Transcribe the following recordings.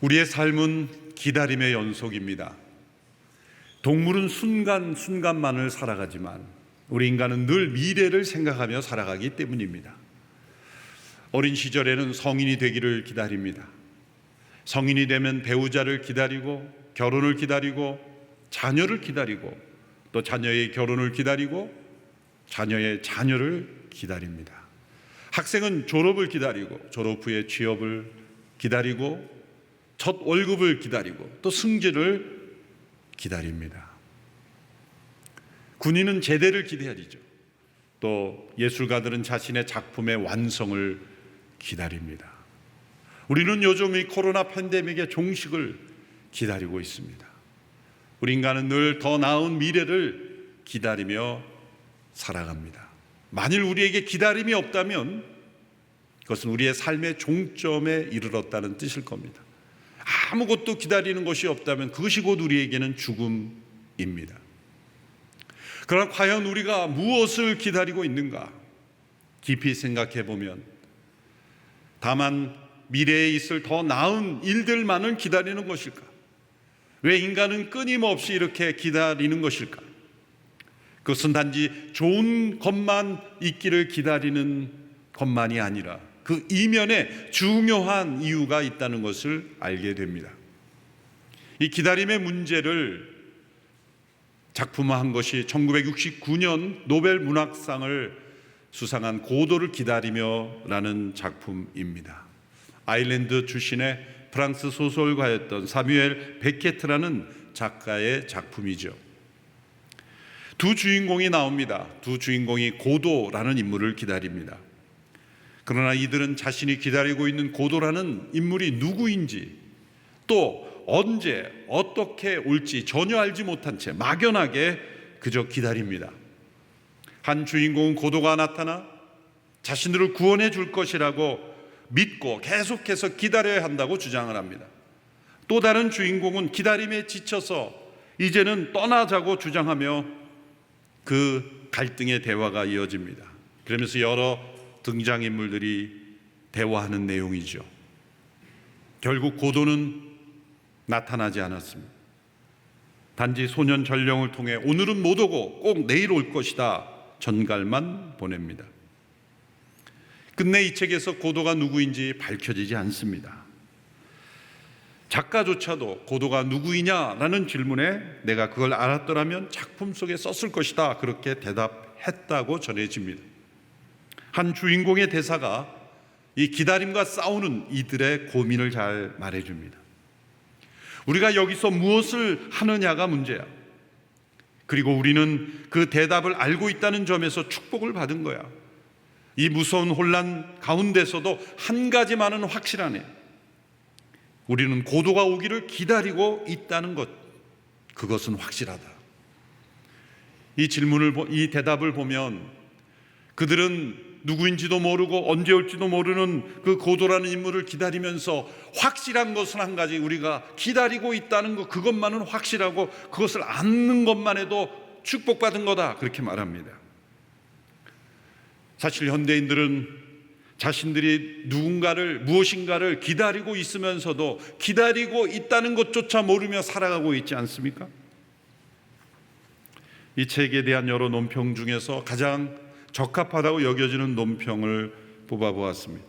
우리의 삶은 기다림의 연속입니다. 동물은 순간순간만을 살아가지만 우리 인간은 늘 미래를 생각하며 살아가기 때문입니다. 어린 시절에는 성인이 되기를 기다립니다. 성인이 되면 배우자를 기다리고 결혼을 기다리고 자녀를 기다리고 또 자녀의 결혼을 기다리고 자녀의 자녀를 기다립니다. 학생은 졸업을 기다리고 졸업 후에 취업을 기다리고 첫 월급을 기다리고 또 승진을 기다립니다. 군인은 제대를 기다리죠. 또 예술가들은 자신의 작품의 완성을 기다립니다. 우리는 요즘 이 코로나 팬데믹의 종식을 기다리고 있습니다. 우리 인간은 늘 더 나은 미래를 기다리며 살아갑니다. 만일 우리에게 기다림이 없다면 그것은 우리의 삶의 종점에 이르렀다는 뜻일 겁니다. 아무것도 기다리는 것이 없다면 그것이 곧 우리에게는 죽음입니다. 그러나 과연 우리가 무엇을 기다리고 있는가? 깊이 생각해 보면 다만 미래에 있을 더 나은 일들만을 기다리는 것일까? 왜 인간은 끊임없이 이렇게 기다리는 것일까? 그것은 단지 좋은 것만 있기를 기다리는 것만이 아니라 그 이면에 중요한 이유가 있다는 것을 알게 됩니다. 이 기다림의 문제를 작품화한 것이 1969년 노벨 문학상을 수상한 고도를 기다리며라는 작품입니다. 아일랜드 출신의 프랑스 소설가였던 사뮤엘 베케트라는 작가의 작품이죠. 두 주인공이 나옵니다. 두 주인공이 고도라는 인물을 기다립니다. 그러나 이들은 자신이 기다리고 있는 고도라는 인물이 누구인지 또 언제 어떻게 올지 전혀 알지 못한 채 막연하게 그저 기다립니다. 한 주인공은 고도가 나타나 자신들을 구원해 줄 것이라고 믿고 계속해서 기다려야 한다고 주장을 합니다. 또 다른 주인공은 기다림에 지쳐서 이제는 떠나자고 주장하며 그 갈등의 대화가 이어집니다. 그러면서 여러 등장인물들이 대화하는 내용이죠. 결국 고도는 나타나지 않았습니다. 단지 소년 전령을 통해 오늘은 못 오고 꼭 내일 올 것이다 전갈만 보냅니다. 끝내 이 책에서 고도가 누구인지 밝혀지지 않습니다. 작가조차도 고도가 누구이냐라는 질문에 내가 그걸 알았더라면 작품 속에 썼을 것이다 그렇게 대답했다고 전해집니다. 한 주인공의 대사가 이 기다림과 싸우는 이들의 고민을 잘 말해줍니다. 우리가 여기서 무엇을 하느냐가 문제야. 그리고 우리는 그 대답을 알고 있다는 점에서 축복을 받은 거야. 이 무서운 혼란 가운데서도 한 가지만은 확실하네. 우리는 고도가 오기를 기다리고 있다는 것, 그것은 확실하다. 이 대답을 보면 그들은 누구인지도 모르고 언제 올지도 모르는 그 고도라는 인물을 기다리면서 확실한 것은 한 가지, 우리가 기다리고 있다는 것, 그것만은 확실하고 그것을 아는 것만 해도 축복받은 거다 그렇게 말합니다. 사실 현대인들은 자신들이 무엇인가를 기다리고 있으면서도 기다리고 있다는 것조차 모르며 살아가고 있지 않습니까? 이 책에 대한 여러 논평 중에서 가장 적합하다고 여겨지는 논평을 뽑아보았습니다.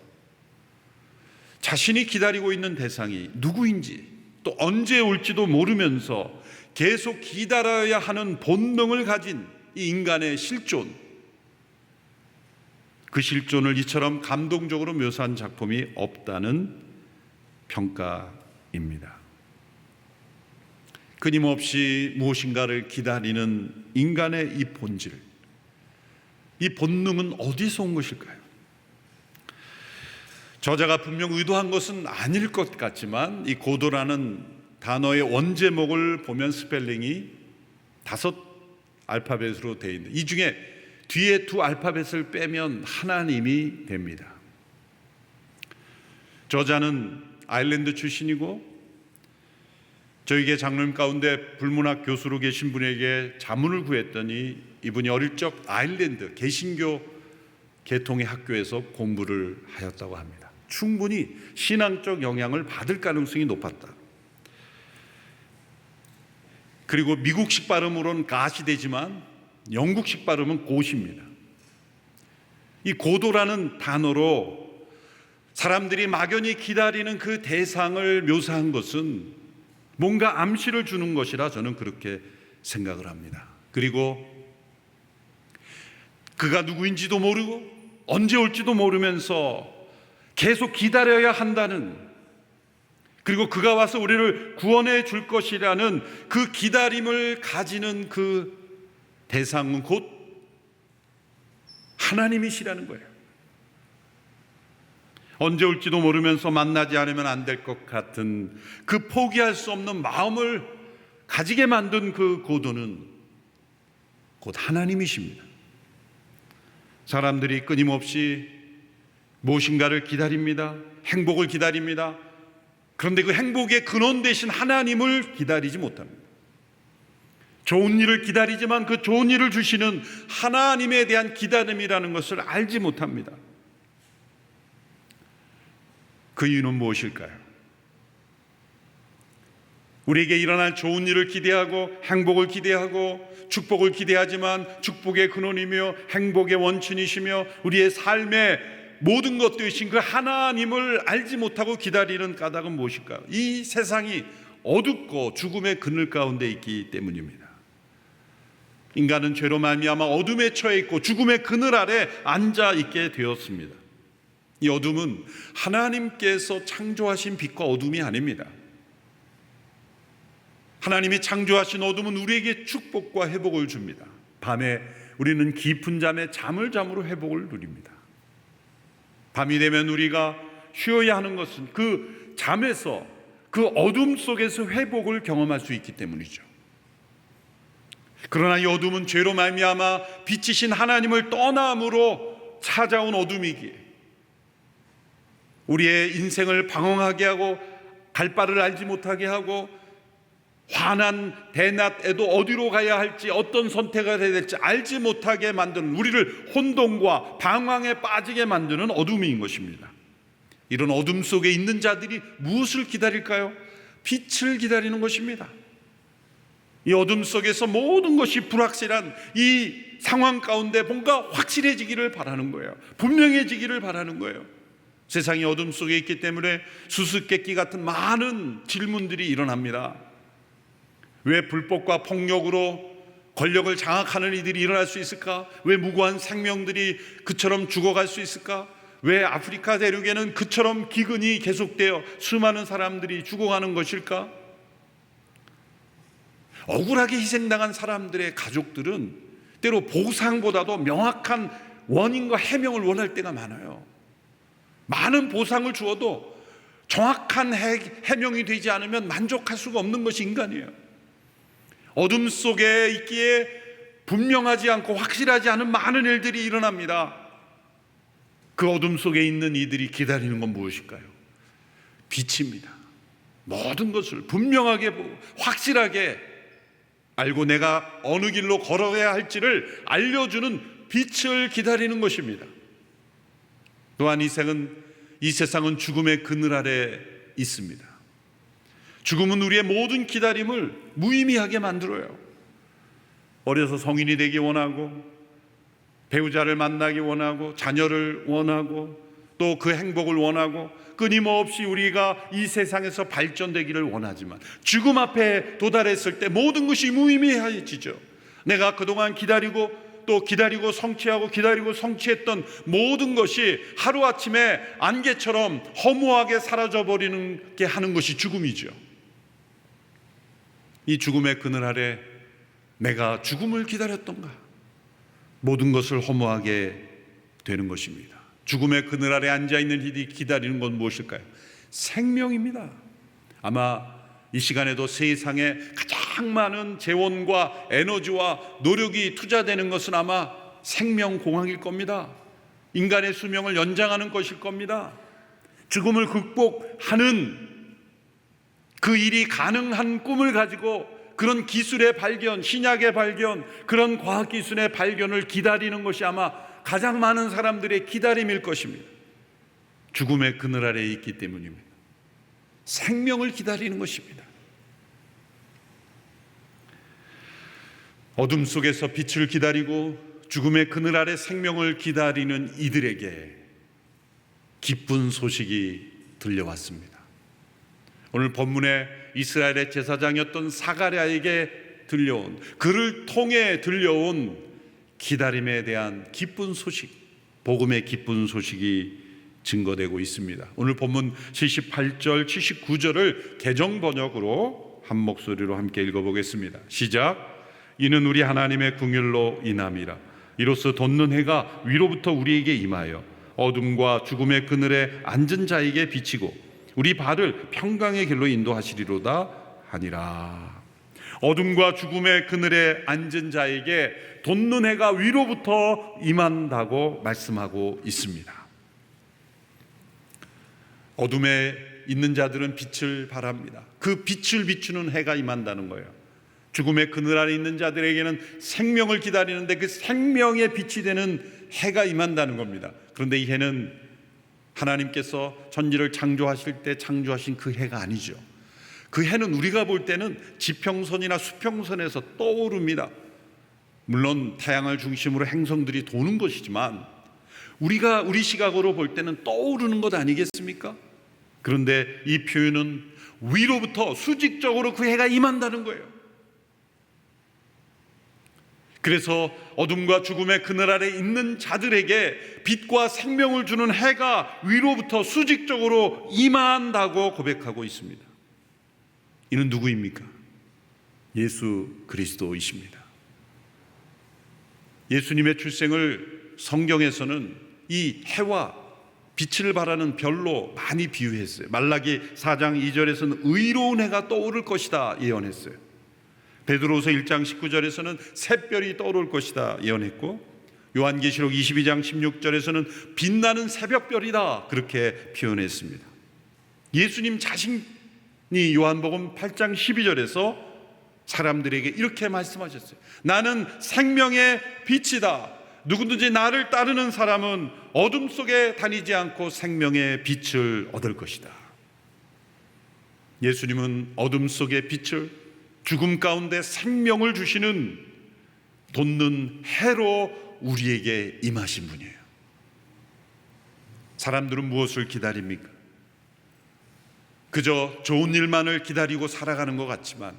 자신이 기다리고 있는 대상이 누구인지 또 언제 올지도 모르면서 계속 기다려야 하는 본능을 가진 이 인간의 실존, 그 실존을 이처럼 감동적으로 묘사한 작품이 없다는 평가입니다. 끊임없이 무엇인가를 기다리는 인간의 이 본질, 이 본능은 어디서 온 것일까요? 저자가 분명 의도한 것은 아닐 것 같지만 이 고도라는 단어의 원제목을 보면 스펠링이 5 알파벳으로 되어 있는데 이 중에 뒤에 2 알파벳을 빼면 하나님이 됩니다. 저자는 아일랜드 출신이고 저에게 장로님 가운데 불문학 교수로 계신 분에게 자문을 구했더니 이분이 어릴 적 아일랜드 개신교 계통의 학교에서 공부를 하였다고 합니다. 충분히 신앙적 영향을 받을 가능성이 높았다. 그리고 미국식 발음으로는 갓이 되지만 영국식 발음은 곧입니다. 이 고도라는 단어로 사람들이 막연히 기다리는 그 대상을 묘사한 것은 뭔가 암시를 주는 것이라 저는 그렇게 생각을 합니다. 그리고 그가 누구인지도 모르고 언제 올지도 모르면서 계속 기다려야 한다는, 그리고 그가 와서 우리를 구원해 줄 것이라는 그 기다림을 가지는 그 대상은 곧 하나님이시라는 거예요. 언제 올지도 모르면서 만나지 않으면 안 될 것 같은 그 포기할 수 없는 마음을 가지게 만든 그 고도는 곧 하나님이십니다. 사람들이 끊임없이 무엇인가를 기다립니다. 행복을 기다립니다. 그런데 그 행복의 근원 되신 하나님을 기다리지 못합니다. 좋은 일을 기다리지만 그 좋은 일을 주시는 하나님에 대한 기다림이라는 것을 알지 못합니다. 그 이유는 무엇일까요? 우리에게 일어날 좋은 일을 기대하고 행복을 기대하고 축복을 기대하지만 축복의 근원이며 행복의 원천이시며 우리의 삶의 모든 것 되신 그 하나님을 알지 못하고 기다리는 까닭은 무엇일까요? 이 세상이 어둡고 죽음의 그늘 가운데 있기 때문입니다. 인간은 죄로 말미암아 어둠에 처해 있고 죽음의 그늘 아래 앉아 있게 되었습니다. 이 어둠은 하나님께서 창조하신 빛과 어둠이 아닙니다. 하나님이 창조하신 어둠은 우리에게 축복과 회복을 줍니다. 밤에 우리는 깊은 잠을 잠으로 회복을 누립니다. 밤이 되면 우리가 쉬어야 하는 것은 그 잠에서, 그 어둠 속에서 회복을 경험할 수 있기 때문이죠. 그러나 이 어둠은 죄로 말미암아 빛이신 하나님을 떠남으로 찾아온 어둠이기에 우리의 인생을 방황하게 하고 갈 바를 알지 못하게 하고 환한 대낮에도 어디로 가야 할지 어떤 선택을 해야 될지 알지 못하게 만드는, 우리를 혼돈과 방황에 빠지게 만드는 어둠인 것입니다. 이런 어둠 속에 있는 자들이 무엇을 기다릴까요? 빛을 기다리는 것입니다. 이 어둠 속에서 모든 것이 불확실한 이 상황 가운데 뭔가 확실해지기를 바라는 거예요. 분명해지기를 바라는 거예요. 세상이 어둠 속에 있기 때문에 수수께끼 같은 많은 질문들이 일어납니다. 왜 불법과 폭력으로 권력을 장악하는 이들이 일어날 수 있을까? 왜 무고한 생명들이 그처럼 죽어갈 수 있을까? 왜 아프리카 대륙에는 그처럼 기근이 계속되어 수많은 사람들이 죽어가는 것일까? 억울하게 희생당한 사람들의 가족들은 때로 보상보다도 명확한 원인과 해명을 원할 때가 많아요. 많은 보상을 주어도 정확한 해명이 되지 않으면 만족할 수가 없는 것이 인간이에요. 어둠 속에 있기에 분명하지 않고 확실하지 않은 많은 일들이 일어납니다. 그 어둠 속에 있는 이들이 기다리는 건 무엇일까요? 빛입니다. 모든 것을 분명하게 보고 확실하게 알고 내가 어느 길로 걸어야 할지를 알려주는 빛을 기다리는 것입니다. 또한 이 세상은 죽음의 그늘 아래 있습니다. 죽음은 우리의 모든 기다림을 무의미하게 만들어요. 어려서 성인이 되기 원하고 배우자를 만나기 원하고 자녀를 원하고 또 그 행복을 원하고 끊임없이 우리가 이 세상에서 발전되기를 원하지만 죽음 앞에 도달했을 때 모든 것이 무의미해지죠. 내가 그동안 기다리고 또 기다리고 성취하고 기다리고 성취했던 모든 것이 하루아침에 안개처럼 허무하게 사라져버리는 게 하는 것이 죽음이죠. 이 죽음의 그늘 아래 내가 죽음을 기다렸던가? 모든 것을 허무하게 되는 것입니다. 죽음의 그늘 아래 앉아있는 이들이 기다리는 건 무엇일까요? 생명입니다. 아마 이 시간에도 세상에 가장 많은 재원과 에너지와 노력이 투자되는 것은 아마 생명공학일 겁니다. 인간의 수명을 연장하는 것일 겁니다. 죽음을 극복하는 그 일이 가능한 꿈을 가지고 그런 기술의 발견, 신약의 발견, 그런 과학기술의 발견을 기다리는 것이 아마 가장 많은 사람들의 기다림일 것입니다. 죽음의 그늘 아래에 있기 때문입니다. 생명을 기다리는 것입니다. 어둠 속에서 빛을 기다리고 죽음의 그늘 아래 생명을 기다리는 이들에게 기쁜 소식이 들려왔습니다. 오늘 본문에 이스라엘의 제사장이었던 사가랴에게 들려온, 그를 통해 들려온 기다림에 대한 기쁜 소식, 복음의 기쁜 소식이 증거되고 있습니다. 오늘 본문 78절, 79절을 개정 번역으로 한 목소리로 함께 읽어보겠습니다. 시작. 이는 우리 하나님의 긍휼로 인함이라. 이로써 돋는 해가 위로부터 우리에게 임하여 어둠과 죽음의 그늘에 앉은 자에게 비치고 우리 발을 평강의 길로 인도하시리로다 하니라. 어둠과 죽음의 그늘에 앉은 자에게 돋는 해가 위로부터 임한다고 말씀하고 있습니다. 어둠에 있는 자들은 빛을 바랍니다. 그 빛을 비추는 해가 임한다는 거예요. 죽음의 그늘 아래 있는 자들에게는 생명을 기다리는데 그 생명의 빛이 되는 해가 임한다는 겁니다. 그런데 이 해는 하나님께서 천지를 창조하실 때 창조하신 그 해가 아니죠. 그 해는 우리가 볼 때는 지평선이나 수평선에서 떠오릅니다. 물론 태양을 중심으로 행성들이 도는 것이지만 우리 시각으로 볼 때는 떠오르는 것 아니겠습니까? 그런데 이 표현은 위로부터 수직적으로 그 해가 임한다는 거예요. 그래서 어둠과 죽음의 그늘 아래 있는 자들에게 빛과 생명을 주는 해가 위로부터 수직적으로 임한다고 고백하고 있습니다. 이는 누구입니까? 예수 그리스도이십니다. 예수님의 출생을 성경에서는 이 해와 빛을 발하는 별로 많이 비유했어요. 말라기 4장 2절에서는 의로운 해가 떠오를 것이다 예언했어요. 베드로서 1장 19절에서는 샛별이 떠오를 것이다 예언했고, 요한계시록 22장 16절에서는 빛나는 새벽별이다 그렇게 표현했습니다. 예수님 자신이 요한복음 8장 12절에서 사람들에게 이렇게 말씀하셨어요. 나는 생명의 빛이다. 누구든지 나를 따르는 사람은 어둠 속에 다니지 않고 생명의 빛을 얻을 것이다. 예수님은 어둠 속의 빛을, 죽음 가운데 생명을 주시는 돋는 해로 우리에게 임하신 분이에요. 사람들은 무엇을 기다립니까? 그저 좋은 일만을 기다리고 살아가는 것 같지만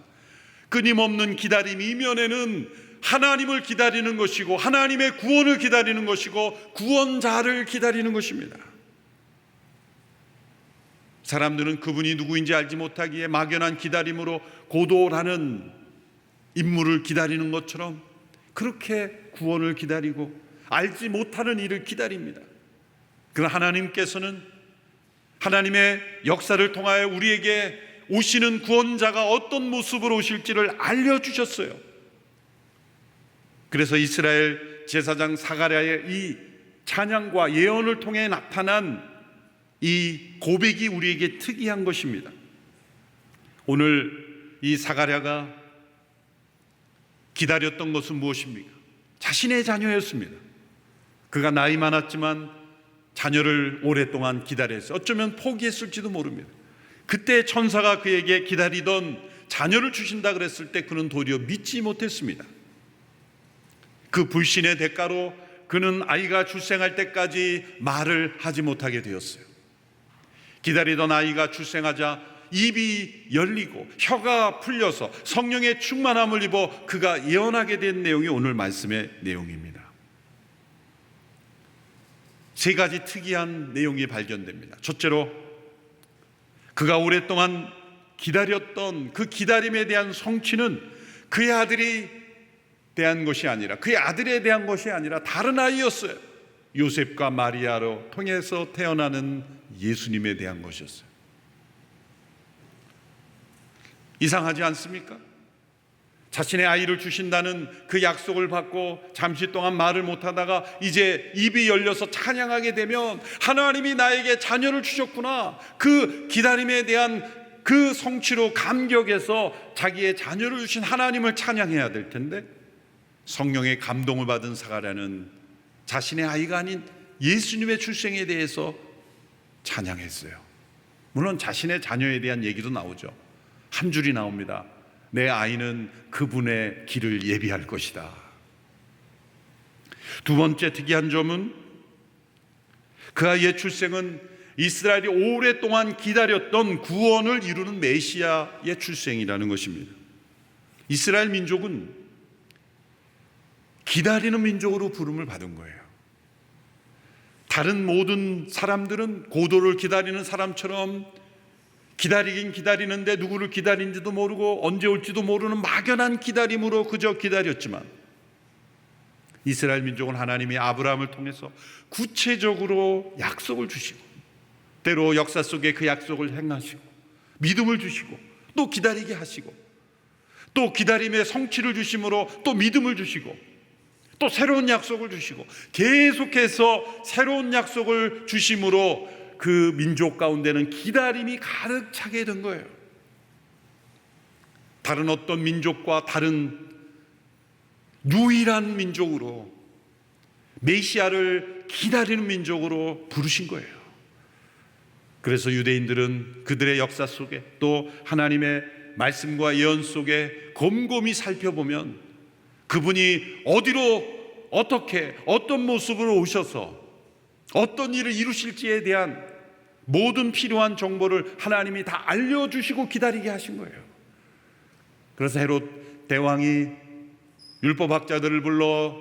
끊임없는 기다림 이면에는 하나님을 기다리는 것이고 하나님의 구원을 기다리는 것이고 구원자를 기다리는 것입니다. 사람들은 그분이 누구인지 알지 못하기에 막연한 기다림으로 고도라는 인물을 기다리는 것처럼 그렇게 구원을 기다리고 알지 못하는 일을 기다립니다. 그러나 하나님께서는 하나님의 역사를 통하여 우리에게 오시는 구원자가 어떤 모습으로 오실지를 알려주셨어요. 그래서 이스라엘 제사장 사가랴의 이 찬양과 예언을 통해 나타난 이 고백이 우리에게 특이한 것입니다. 오늘 이 사가랴가 기다렸던 것은 무엇입니까? 자신의 자녀였습니다. 그가 나이 많았지만 자녀를 오랫동안 기다렸어요. 어쩌면 포기했을지도 모릅니다. 그때 천사가 그에게 기다리던 자녀를 주신다 그랬을 때 그는 도리어 믿지 못했습니다. 그 불신의 대가로 그는 아이가 출생할 때까지 말을 하지 못하게 되었어요. 기다리던 아이가 출생하자 입이 열리고 혀가 풀려서 성령의 충만함을 입어 그가 예언하게 된 내용이 오늘 말씀의 내용입니다. 세 가지 특이한 내용이 발견됩니다. 첫째로, 그가 오랫동안 기다렸던 그 기다림에 대한 성취는 그의 아들이 대한 것이 아니라, 그의 아들에 대한 것이 아니라 다른 아이였어요. 요셉과 마리아로 통해서 태어나는 예수님에 대한 것이었어요. 이상하지 않습니까? 자신의 아이를 주신다는 그 약속을 받고 잠시 동안 말을 못하다가 이제 입이 열려서 찬양하게 되면 하나님이 나에게 자녀를 주셨구나, 그 기다림에 대한 그 성취로 감격해서 자기의 자녀를 주신 하나님을 찬양해야 될 텐데, 성령의 감동을 받은 사가랴는 자신의 아이가 아닌 예수님의 출생에 대해서 찬양했어요. 물론 자신의 자녀에 대한 얘기도 나오죠. 한 줄이 나옵니다. 내 아이는 그분의 길을 예비할 것이다. 두 번째 특이한 점은 그 아이의 출생은 이스라엘이 오랫동안 기다렸던 구원을 이루는 메시아의 출생이라는 것입니다. 이스라엘 민족은 기다리는 민족으로 부름을 받은 거예요. 다른 모든 사람들은 고도를 기다리는 사람처럼 기다리긴 기다리는데 누구를 기다리는지도 모르고 언제 올지도 모르는 막연한 기다림으로 그저 기다렸지만, 이스라엘 민족은 하나님이 아브라함을 통해서 구체적으로 약속을 주시고, 때로 역사 속에 그 약속을 행하시고 믿음을 주시고 또 기다리게 하시고, 또 기다림의 성취를 주심으로 또 믿음을 주시고, 또 새로운 약속을 주시고, 계속해서 새로운 약속을 주심으로 그 민족 가운데는 기다림이 가득 차게 된 거예요. 다른 어떤 민족과 다른 유일한 민족으로, 메시아를 기다리는 민족으로 부르신 거예요. 그래서 유대인들은 그들의 역사 속에 또 하나님의 말씀과 예언 속에 곰곰이 살펴보면 그분이 어디로 어떻게 어떤 모습으로 오셔서 어떤 일을 이루실지에 대한 모든 필요한 정보를 하나님이 다 알려주시고 기다리게 하신 거예요. 그래서 헤롯 대왕이 율법학자들을 불러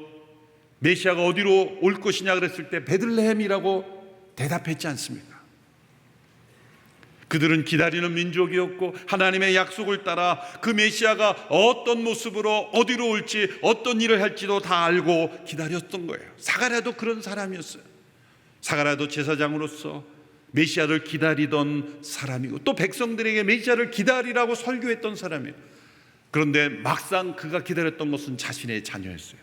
메시아가 어디로 올 것이냐 그랬을 때 베들레헴이라고 대답했지 않습니까? 그들은 기다리는 민족이었고 하나님의 약속을 따라 그 메시아가 어떤 모습으로 어디로 올지 어떤 일을 할지도 다 알고 기다렸던 거예요. 사가랴도 그런 사람이었어요. 사가랴도 제사장으로서 메시아를 기다리던 사람이고 또 백성들에게 메시아를 기다리라고 설교했던 사람이에요. 그런데 막상 그가 기다렸던 것은 자신의 자녀였어요.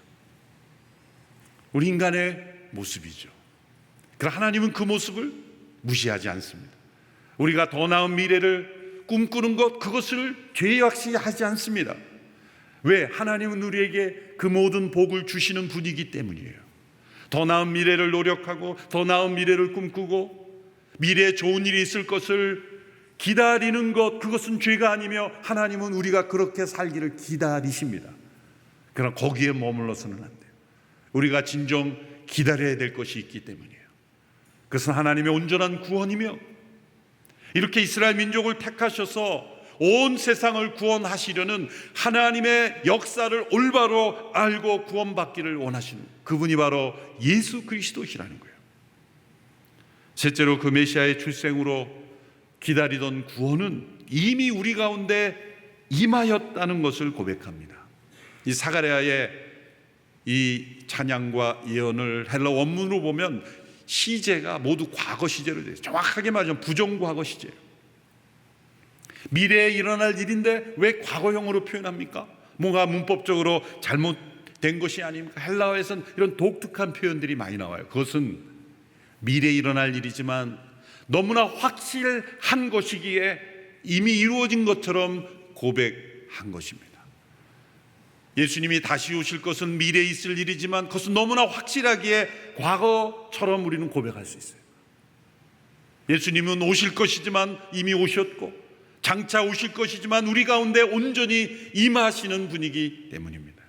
우리 인간의 모습이죠. 그러나 하나님은 그 모습을 무시하지 않습니다. 우리가 더 나은 미래를 꿈꾸는 것, 그것을 죄악시하지 않습니다. 왜? 하나님은 우리에게 그 모든 복을 주시는 분이기 때문이에요. 더 나은 미래를 노력하고 더 나은 미래를 꿈꾸고 미래에 좋은 일이 있을 것을 기다리는 것, 그것은 죄가 아니며 하나님은 우리가 그렇게 살기를 기다리십니다. 그러나 거기에 머물러서는 안 돼요. 우리가 진정 기다려야 될 것이 있기 때문이에요. 그것은 하나님의 온전한 구원이며 이렇게 이스라엘 민족을 택하셔서 온 세상을 구원하시려는 하나님의 역사를 올바로 알고 구원받기를 원하시는 그분이 바로 예수 그리스도시라는 거예요. 셋째로 그 메시아의 출생으로 기다리던 구원은 이미 우리 가운데 임하였다는 것을 고백합니다. 이 사가랴의 이 찬양과 예언을 헬라 원문으로 보면 시제가 모두 과거 시제로 돼요. 정확하게 말하면 부정과거 시제예요. 미래에 일어날 일인데 왜 과거형으로 표현합니까? 뭔가 문법적으로 잘못된 것이 아닙니까? 헬라어에서는 이런 독특한 표현들이 많이 나와요. 그것은 미래에 일어날 일이지만 너무나 확실한 것이기에 이미 이루어진 것처럼 고백한 것입니다. 예수님이 다시 오실 것은 미래에 있을 일이지만 그것은 너무나 확실하기에 과거처럼 우리는 고백할 수 있어요. 예수님은 오실 것이지만 이미 오셨고 장차 오실 것이지만 우리 가운데 온전히 임하시는 분이기 때문입니다.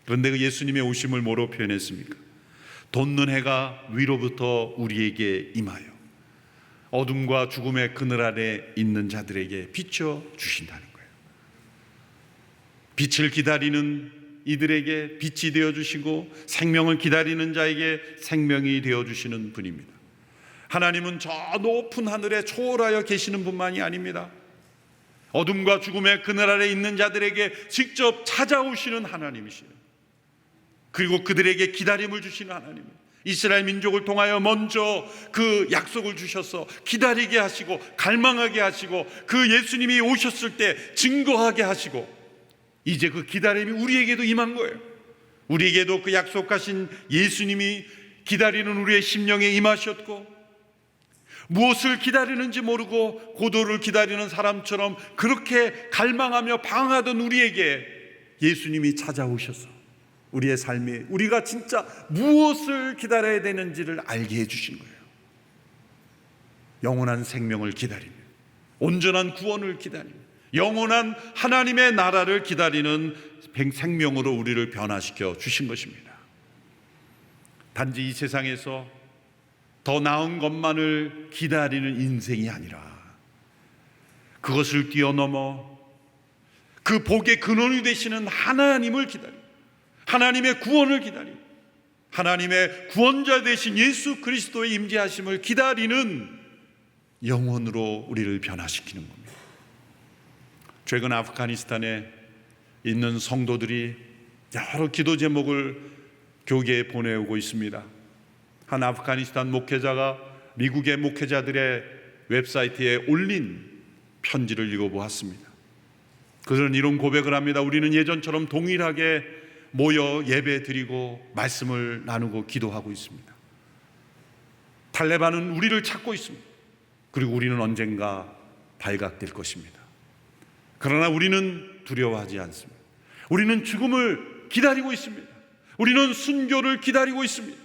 그런데 그 예수님의 오심을 뭐로 표현했습니까? 돋는 해가 위로부터 우리에게 임하여 어둠과 죽음의 그늘 아래 있는 자들에게 비춰 주신다는 거예요. 빛을 기다리는 이들에게 빛이 되어주시고 생명을 기다리는 자에게 생명이 되어주시는 분입니다. 하나님은 저 높은 하늘에 초월하여 계시는 분만이 아닙니다. 어둠과 죽음의 그늘 아래 있는 자들에게 직접 찾아오시는 하나님이시요, 그리고 그들에게 기다림을 주시는 하나님입니다. 이스라엘 민족을 통하여 먼저 그 약속을 주셔서 기다리게 하시고 갈망하게 하시고 그 예수님이 오셨을 때 증거하게 하시고 이제 그 기다림이 우리에게도 임한 거예요. 우리에게도 그 약속하신 예수님이 기다리는 우리의 심령에 임하셨고 무엇을 기다리는지 모르고 고도를 기다리는 사람처럼 그렇게 갈망하며 방황하던 우리에게 예수님이 찾아오셔서 우리의 삶에 우리가 진짜 무엇을 기다려야 되는지를 알게 해주신 거예요. 영원한 생명을 기다리며 온전한 구원을 기다리며 영원한 하나님의 나라를 기다리는 생명으로 우리를 변화시켜 주신 것입니다. 단지 이 세상에서 더 나은 것만을 기다리는 인생이 아니라 그것을 뛰어넘어 그 복의 근원이 되시는 하나님을 기다리고 하나님의 구원을 기다리고 하나님의 구원자 되신 예수 그리스도의 임재하심을 기다리는 영혼으로 우리를 변화시키는 겁니다. 최근 아프가니스탄에 있는 성도들이 여러 기도 제목을 교계에 보내오고 있습니다. 한 아프가니스탄 목회자가 미국의 목회자들의 웹사이트에 올린 편지를 읽어보았습니다. 그들은 이런 고백을 합니다. 우리는 예전처럼 동일하게 모여 예배 드리고 말씀을 나누고 기도하고 있습니다. 탈레반은 우리를 찾고 있습니다. 그리고 우리는 언젠가 발각될 것입니다. 그러나 우리는 두려워하지 않습니다. 우리는 죽음을 기다리고 있습니다. 우리는 순교를 기다리고 있습니다.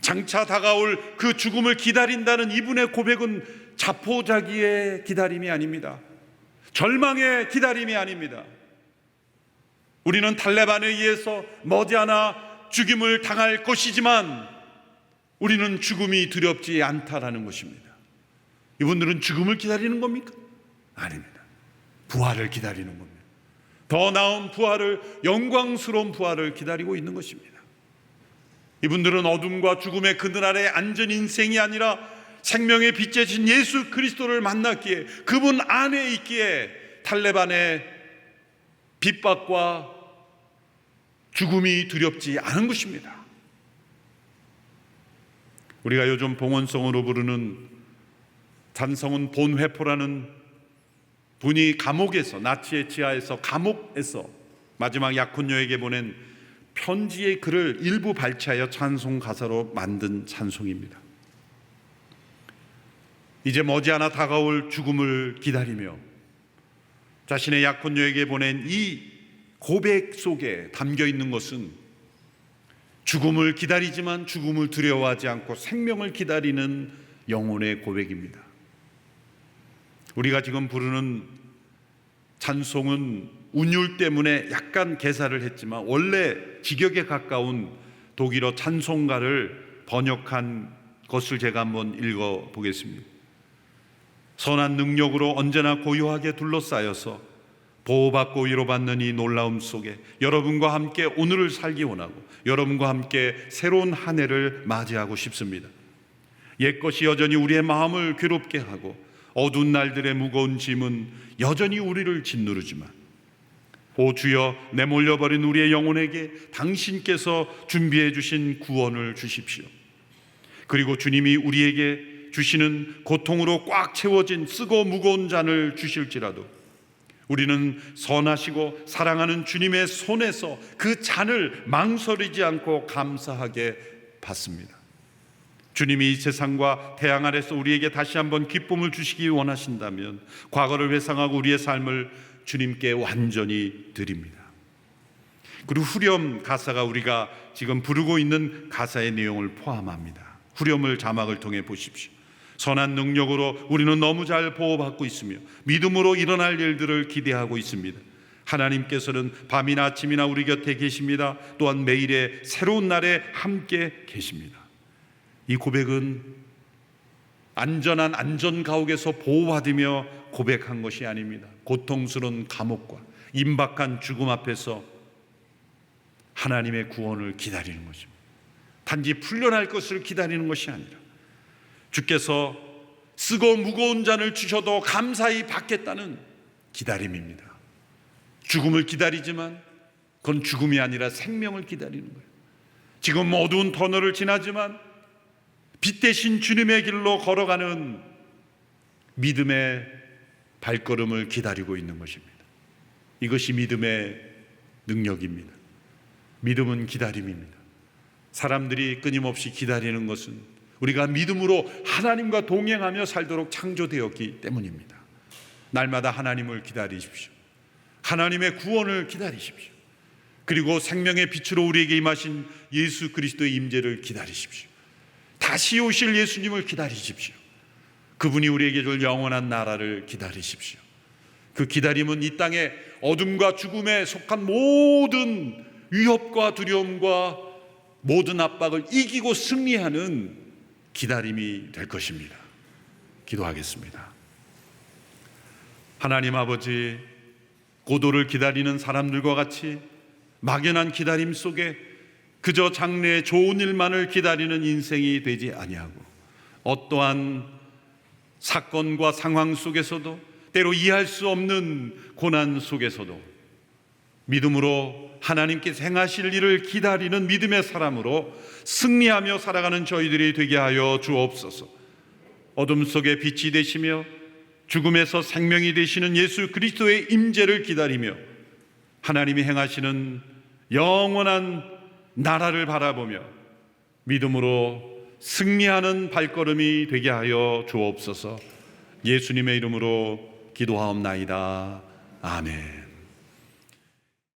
장차 다가올 그 죽음을 기다린다는 이분의 고백은 자포자기의 기다림이 아닙니다. 절망의 기다림이 아닙니다. 우리는 탈레반에 의해서 머지않아 죽임을 당할 것이지만 우리는 죽음이 두렵지 않다라는 것입니다. 이분들은 죽음을 기다리는 겁니까? 아닙니다. 부활을 기다리는 겁니다. 더 나은 부활을, 영광스러운 부활을 기다리고 있는 것입니다. 이분들은 어둠과 죽음의 그늘 아래 앉은 인생이 아니라 생명의 빛이신 예수 그리스도를 만났기에, 그분 안에 있기에 탈레반의 핍박과 죽음이 두렵지 않은 것입니다. 우리가 요즘 봉헌송으로 부르는 찬송은 본회포라는 분이 감옥에서, 나치의 지하에서 감옥에서 마지막 약혼녀에게 보낸 편지의 글을 일부 발췌하여 찬송 가사로 만든 찬송입니다. 이제 머지않아 다가올 죽음을 기다리며 자신의 약혼녀에게 보낸 이 고백 속에 담겨 있는 것은 죽음을 기다리지만 죽음을 두려워하지 않고 생명을 기다리는 영혼의 고백입니다. 우리가 지금 부르는 찬송은 운율 때문에 약간 개사를 했지만 원래 직역에 가까운 독일어 찬송가를 번역한 것을 제가 한번 읽어보겠습니다. 선한 능력으로 언제나 고요하게 둘러싸여서 보호받고 위로받는 이 놀라움 속에 여러분과 함께 오늘을 살기 원하고 여러분과 함께 새로운 한 해를 맞이하고 싶습니다. 옛것이 여전히 우리의 마음을 괴롭게 하고 어두운 날들의 무거운 짐은 여전히 우리를 짓누르지만, 오 주여, 내몰려버린 우리의 영혼에게 당신께서 준비해 주신 구원을 주십시오. 그리고 주님이 우리에게 주시는 고통으로 꽉 채워진 쓰고 무거운 잔을 주실지라도 우리는 선하시고 사랑하는 주님의 손에서 그 잔을 망설이지 않고 감사하게 받습니다. 주님이 이 세상과 태양 아래서 우리에게 다시 한번 기쁨을 주시기 원하신다면 과거를 회상하고 우리의 삶을 주님께 완전히 드립니다. 그리고 후렴 가사가 우리가 지금 부르고 있는 가사의 내용을 포함합니다. 후렴을 자막을 통해 보십시오. 선한 능력으로 우리는 너무 잘 보호받고 있으며 믿음으로 일어날 일들을 기대하고 있습니다. 하나님께서는 밤이나 아침이나 우리 곁에 계십니다. 또한 매일의 새로운 날에 함께 계십니다. 이 고백은 안전한 안전가옥에서 보호받으며 고백한 것이 아닙니다. 고통스러운 감옥과 임박한 죽음 앞에서 하나님의 구원을 기다리는 것입니다. 단지 풀려날 것을 기다리는 것이 아니라 주께서 쓰고 무거운 잔을 주셔도 감사히 받겠다는 기다림입니다. 죽음을 기다리지만 그건 죽음이 아니라 생명을 기다리는 거예요. 지금 어두운 터널을 지나지만 빛 대신 주님의 길로 걸어가는 믿음의 발걸음을 기다리고 있는 것입니다. 이것이 믿음의 능력입니다. 믿음은 기다림입니다. 사람들이 끊임없이 기다리는 것은 우리가 믿음으로 하나님과 동행하며 살도록 창조되었기 때문입니다. 날마다 하나님을 기다리십시오. 하나님의 구원을 기다리십시오. 그리고 생명의 빛으로 우리에게 임하신 예수 그리스도의 임재를 기다리십시오. 다시 오실 예수님을 기다리십시오. 그분이 우리에게 줄 영원한 나라를 기다리십시오. 그 기다림은 이 땅의 어둠과 죽음에 속한 모든 위협과 두려움과 모든 압박을 이기고 승리하는 기다림이 될 것입니다. 기도하겠습니다. 하나님 아버지, 고도를 기다리는 사람들과 같이 막연한 기다림 속에 그저 장래의 좋은 일만을 기다리는 인생이 되지 아니하고 어떠한 사건과 상황 속에서도 때로 이해할 수 없는 고난 속에서도 믿음으로 하나님께서 행하실 일을 기다리는 믿음의 사람으로 승리하며 살아가는 저희들이 되게 하여 주옵소서. 어둠 속에 빛이 되시며 죽음에서 생명이 되시는 예수 그리스도의 임재를 기다리며 하나님이 행하시는 영원한 나라를 바라보며 믿음으로 승리하는 발걸음이 되게 하여 주옵소서. 예수님의 이름으로 기도하옵나이다. 아멘.